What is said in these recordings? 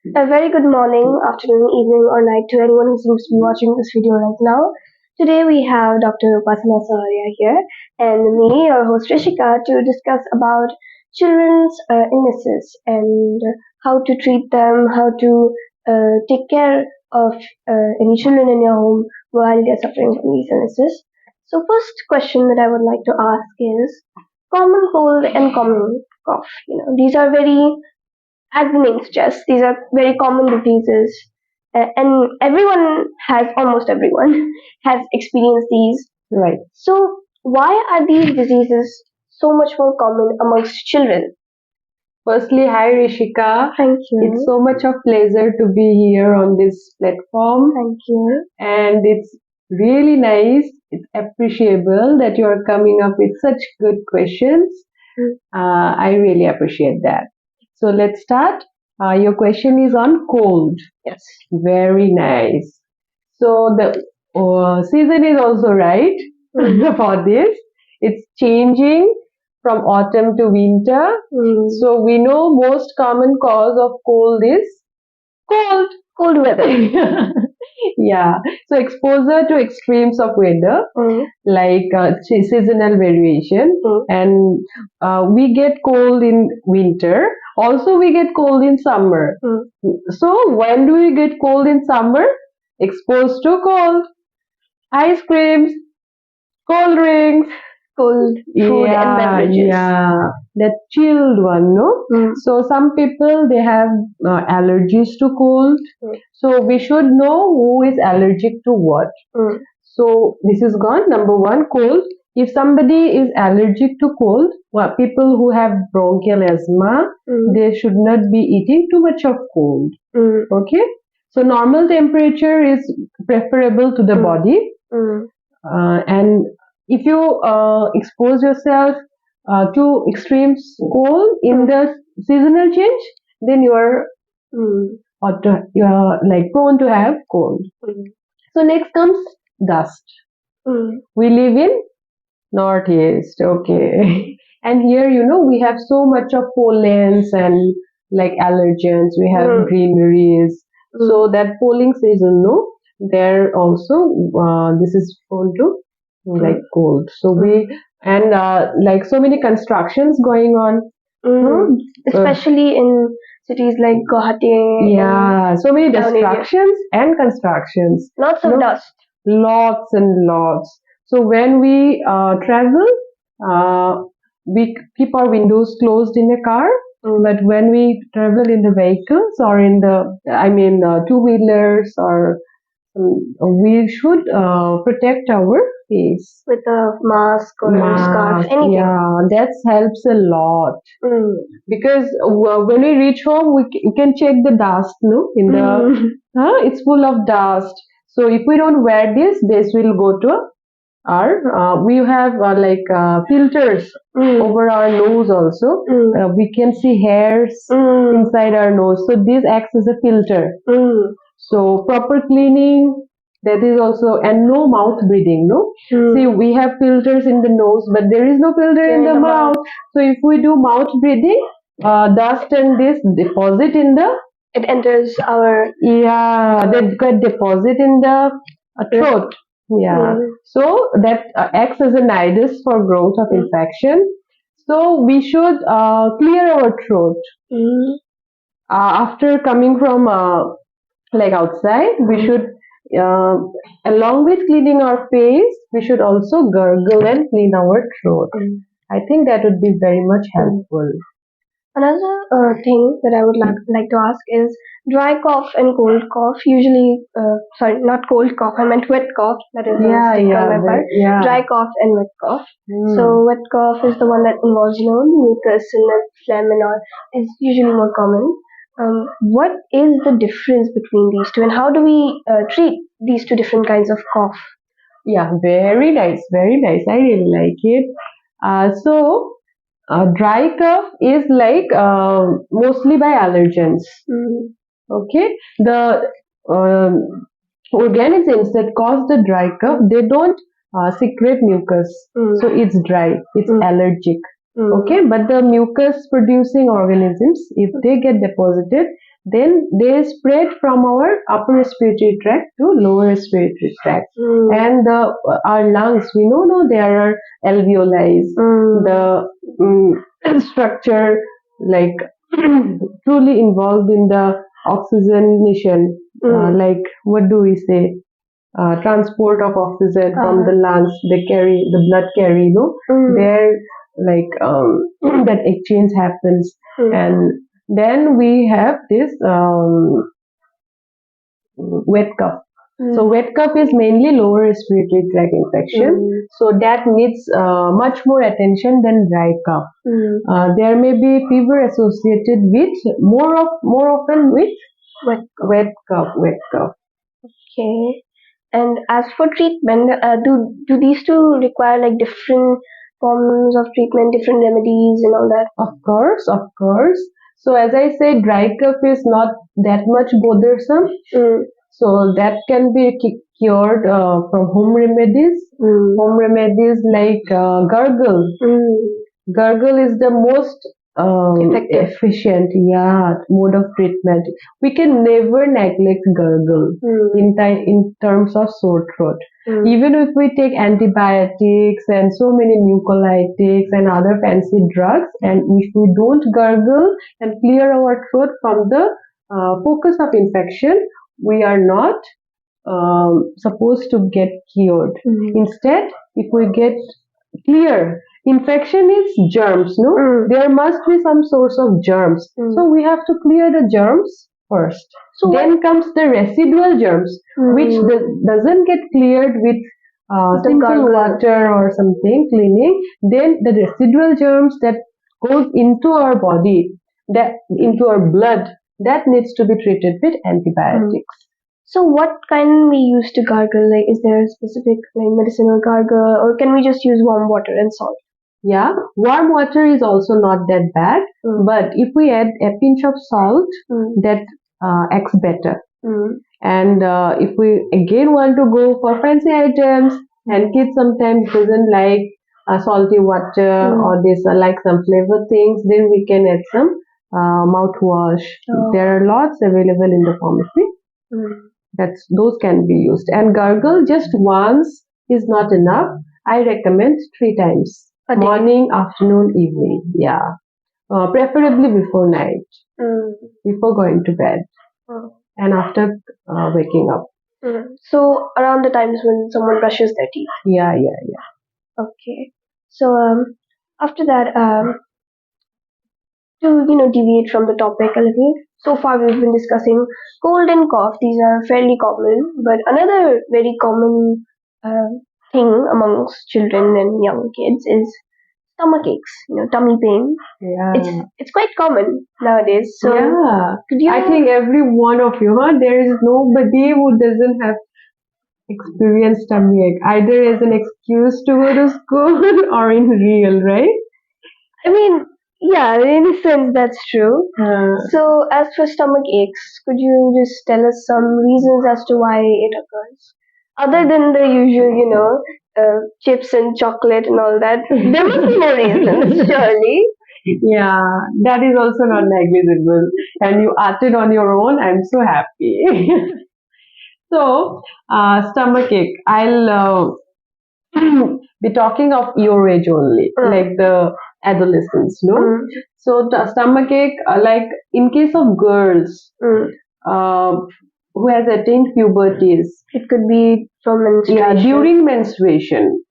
A very good morning, afternoon, evening, or night to anyone who seems to be watching this video right now. Today we have Dr. Upasana Saharia here and me, your host Rishika, to discuss about children's illnesses and how to treat them, how to take care of any children in your home while they're suffering from these illnesses. So, first question that I would like to ask is common cold and common cough. These are very as the name suggests, these are very common diseases, and almost everyone, has experienced these. Right. So, why are these diseases so much more common amongst children? Firstly, hi Rishika. Thank It's you. so much of pleasure to be here on this platform, Thank you. and it's really nice. It's appreciable that you are coming up with such good questions. Mm. I really appreciate that. So let's start. Your question is on cold. Yes. Very nice. So the season is also right for this. It's changing from autumn to winter. So we know most common cause of cold is cold. Cold weather. Yeah. So exposure to extremes of weather, like seasonal variation, and we get cold in winter. Also, we get cold in summer. So when do we get cold in summer? Exposed to cold, ice creams, cold drinks, Cold food and beverages. yeah, that chilled one, no? So some people they have allergies to cold. So we should know who is allergic to what. So this is gone. Number one, cold. If somebody is allergic to cold, well, people who have bronchial asthma, they should not be eating too much of cold. Okay. So normal temperature is preferable to the body. And if you expose yourself to extreme cold in the seasonal change, then you are like prone to have cold. So next comes dust. We live in northeast, okay. And here, we have so much of pollens and like allergens. We have greeneries. So that pollen season, no, there also this is prone to like cold. So we and like so many constructions going on. Especially in cities like Guwahati. Yeah, so many down areas. destructions and constructions. Lots of dust. Lots and lots. So when we travel, we keep our windows closed in a car. But when we travel in the vehicles or in two-wheelers or we should protect our face With a mask or a scarf, anything. Yeah, that helps a lot because when we reach home, we can check the dust, no, in the it's full of dust. So if we don't wear this will go to our. We have filters over our nose also. We can see hairs inside our nose. So this acts as a filter. So proper cleaning, that is also, and no mouth breathing, no? See, we have filters in the nose, but there is no filter in the mouth. So if we do mouth breathing, dust and this deposit in the, It enters our that get deposit in the throat. Yeah. So that acts as a nidus for growth of infection. So we should clear our throat. After coming from like outside, we should, along with cleaning our face, we should also gargle and clean our throat. I think that would be very much helpful. Another thing that I would like to ask is dry cough and cold cough. Usually, sorry, not cold cough. I meant wet cough. That is on my part. Dry cough and wet cough. So wet cough is the one that involves mucus and phlegm and all. Is usually more common. What is the difference between these two, and how do we treat these two different kinds of cough? Yeah, very nice, very nice. I really like it. So dry cough is like mostly by allergens. Okay, the organisms that cause the dry cough, they don't secrete mucus, so it's dry. It's allergic. Okay, but the mucus producing organisms, if they get deposited, then they spread from our upper respiratory tract to lower respiratory tract. And our lungs, we know no, there are alveoli, the structure like truly involved in the oxygenation, like what do we say? Transport of oxygen from the lungs, they carry the blood carry, there like that exchange happens, and then we have this wet cough. So wet cough is mainly lower respiratory tract infection. So that needs much more attention than dry cough. There may be fever associated with more often with wet cough. Okay. And as for treatment, do these two require like different forms of treatment, different remedies, and all that? Of course. So as I said, dry cough is not that much bothersome. So that can be cured from home remedies. Home remedies like gargle. Gargle is the most efficient, mode of treatment. We can never neglect gargle in terms of sore throat. Even if we take antibiotics and so many mucolytics and other fancy drugs, and if we don't gargle and clear our throat from the focus of infection, we are not supposed to get cured. Instead, if we get clear, infection is germs, no? There must be some source of germs. So we have to clear the germs first. So then comes the residual germs, which doesn't get cleared with simple water or something cleaning. Then the residual germs that goes into our body, that into our blood, that needs to be treated with antibiotics. So what can we use to gargle? Like, is there a specific like medicinal gargle, or can we just use warm water and salt? Yeah, warm water is also not that bad, but if we add a pinch of salt, that acts better. And if we again want to go for fancy items, and kids sometimes doesn't like salty water or this like some flavor things, then we can add some mouthwash. There are lots available in the pharmacy. Those can be used. And gargle just once is not enough. I recommend 3 times. Morning, afternoon, evening. Yeah. Preferably before night. Before going to bed. And after waking up. So around the times when someone brushes their teeth. Yeah. Okay. So after that, to deviate from the topic a little, so far we've been discussing cold and cough. These are fairly common, but another very common thing amongst children and young kids is stomach aches, tummy pain. Yeah. It's quite common nowadays. So I think every one of you, there is nobody who doesn't have experienced tummy ache, either as an excuse to go to school or in real, right? I mean, yeah, in a sense that's true. So as for stomach aches, could you just tell us some reasons as to why it occurs? Other than the usual, chips and chocolate and all that, there must be more reasons, surely. Yeah, that is also not negligible. And you acted on your own. I'm so happy. So, stomach ache. I'll be talking of your age only, like the adolescents, no? So, stomach ache, like in case of girls who has attained puberties, it could be from menstruation. Yeah, during menstruation.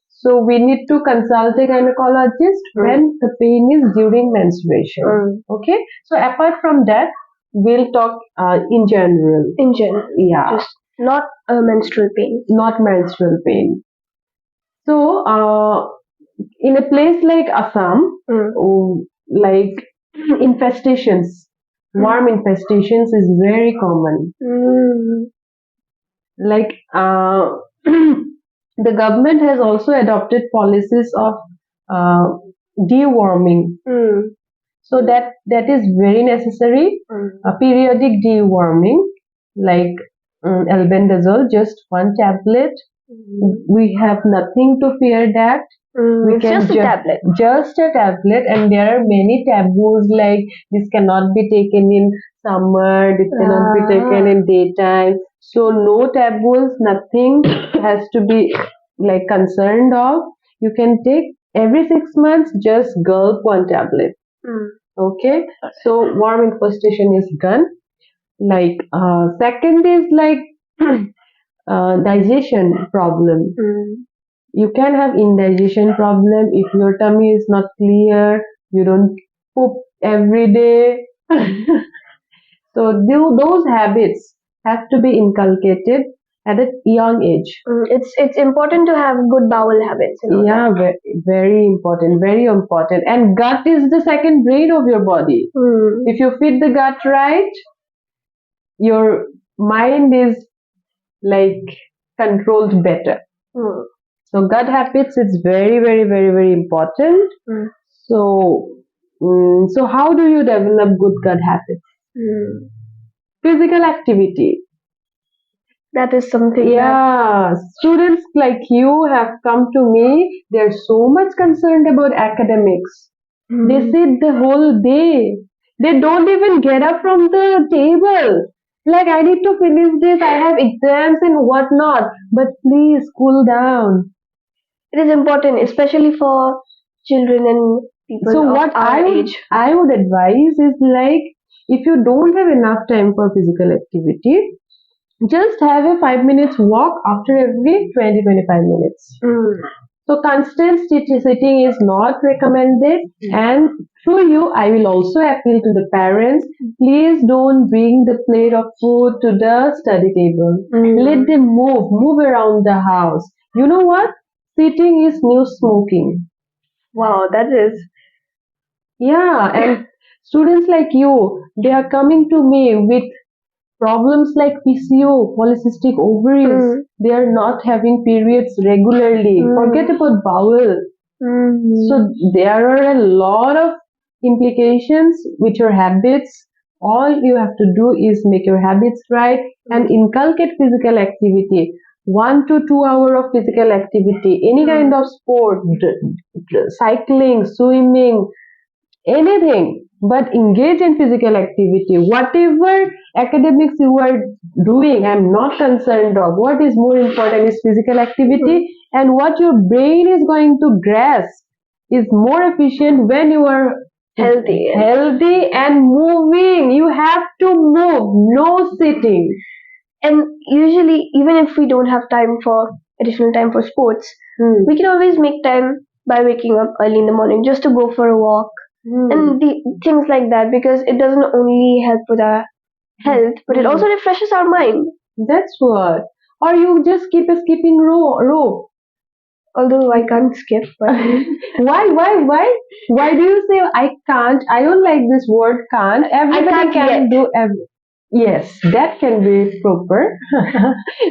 So we need to consult a gynecologist when the pain is during menstruation. Okay. So apart from that, we'll talk in general. In general. Yeah. Just not menstrual pain. Not menstrual pain. So in a place like Assam, like infestations, worm infestations is very common. Like the government has also adopted policies of deworming. So that is very necessary. Periodic deworming, like albendazole, just 1 tablet. We have nothing to fear that. It's just a tablet. Just a tablet, and there are many taboos like this cannot be taken in stomach. It cannot be taken in daytime. So no tablets, nothing has to be like concerned of. You can take every 6 months, just gulp one tablet. Okay, so worm infestation is gone. Like second is like digestion problem. You can have indigestion problem if your tummy is not clear. You don't poop every day. So those habits have to be inculcated at a young age. It's important to have good bowel habits. Yeah, very important, very important. And gut is the second brain of your body. If you feed the gut right, your mind is like controlled better. So gut habits is very, very, very, very important. So, so how do you develop good gut habits? Physical activity. That is something. Yeah, students like you have come to me. They're so much concerned about academics. They sit the whole day. They don't even get up from the table. Like, I need to finish this. I have exams and whatnot. But please cool down. It is important, especially for children and people So of what our age. I would advise is like, if you don't have enough time for physical activity, just have a 5 minutes walk after every 20-25 minutes. So constant sitting is not recommended. And through you, I will also appeal to the parents. Please don't bring the plate of food to the study table. Let them move around the house. You know what? Sitting is new smoking. Wow, that is. Yeah, and students like you, they are coming to me with problems like PCO, polycystic ovaries. They are not having periods regularly. Forget about bowel. So there are a lot of implications with your habits. All you have to do is make your habits right and inculcate physical activity. 1 to 2 hours of physical activity, any kind of sport, cycling, swimming, anything, but engage in physical activity. Whatever academics you are doing, I'm not concerned of. What is more important is physical activity, and what your brain is going to grasp is more efficient when you are healthy and moving. You have to move, no sitting. And usually, even if we don't have additional time for sports, we can always make time by waking up early in the morning just to go for a walk. And things like that, because it doesn't only help with our health, but it also refreshes our mind. That's what. Or you just keep a skipping rope. Although I can't skip. But Why do you say I can't? I don't like this word can't. Everybody can do everything. Yes, that can be proper.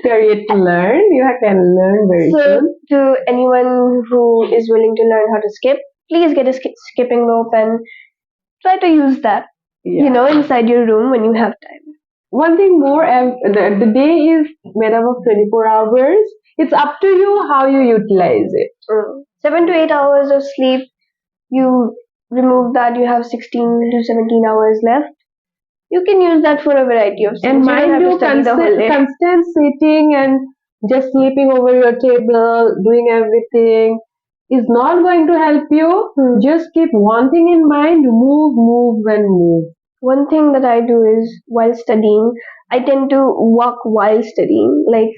You're yet to learn. You can learn very soon. To anyone who is willing to learn how to skip, please get a skipping rope and try to use that, inside your room when you have time. One thing more, the day is made up of 24 hours. It's up to you how you utilize it. 7 to 8 hours of sleep, you remove that, you have 16 to 17 hours left. You can use that for a variety of things. And mind you, constant sitting and just sleeping over your table, doing everything is not going to help you. Just keep one thing in mind, move and move. One thing that I do is while studying, I tend to walk while studying, like,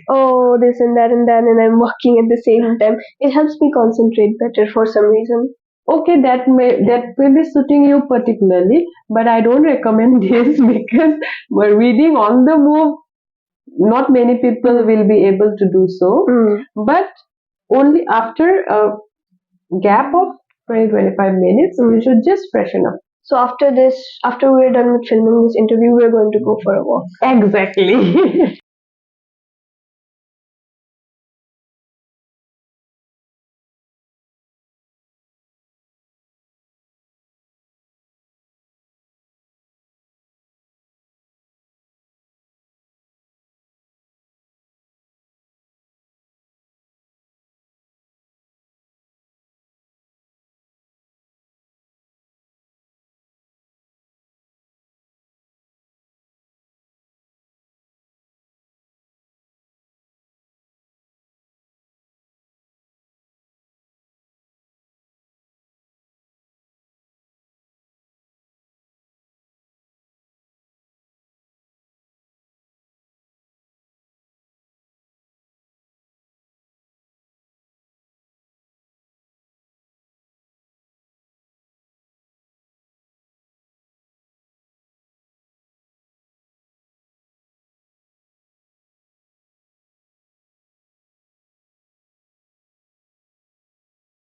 this and that and that, and I'm walking at the same time. It helps me concentrate better for some reason. Okay, that may be suiting you particularly, but I don't recommend this because reading on the move, not many people will be able to do so. But only after a gap of 20-25 minutes, you should just freshen up. So after we're done with filming this interview, we're going to go for a walk. Exactly.